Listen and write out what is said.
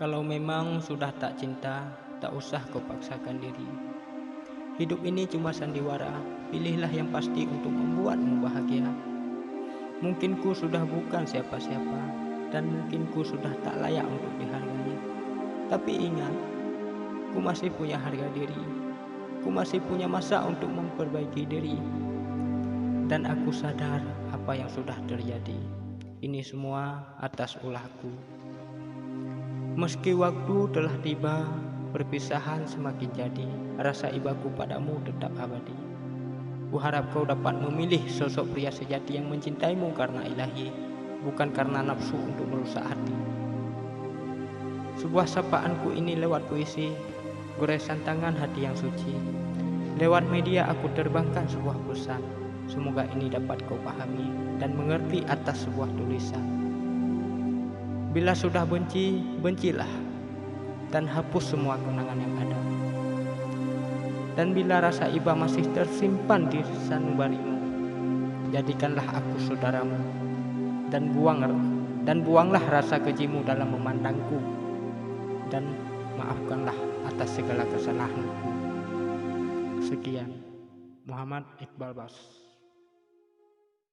Kalau memang sudah tak cinta, tak usah kau paksakan diri. Hidup ini cuma sandiwara, pilihlah yang pasti untuk membuatmu bahagia. Mungkin ku sudah bukan siapa-siapa, dan mungkin ku sudah tak layak untuk dihargai. Tapi ingat, ku masih punya harga diri. Ku masih punya masa untuk memperbaiki diri. Dan aku sadar apa yang sudah terjadi. Ini semua atas ulahku. Meski waktu telah tiba, perpisahan semakin jadi, rasa ibaku padamu tetap abadi. Kuharap kau dapat memilih sosok pria sejati yang mencintaimu karena ilahi, bukan karena nafsu untuk merusak hati. Sebuah sapaanku ini lewat puisi, goresan tangan hati yang suci. Lewat media aku terbangkan sebuah pesan, semoga ini dapat kau pahami dan mengerti atas sebuah tulisan. Bila sudah benci, bencilah, dan hapus semua kenangan yang ada. Dan bila rasa iba masih tersimpan di sanubarimu, jadikanlah aku saudaramu, dan buanglah rasa kejimu dalam memandangku, dan maafkanlah atas segala kesalahanku. Sekian, Muhammad Iqbal Bas.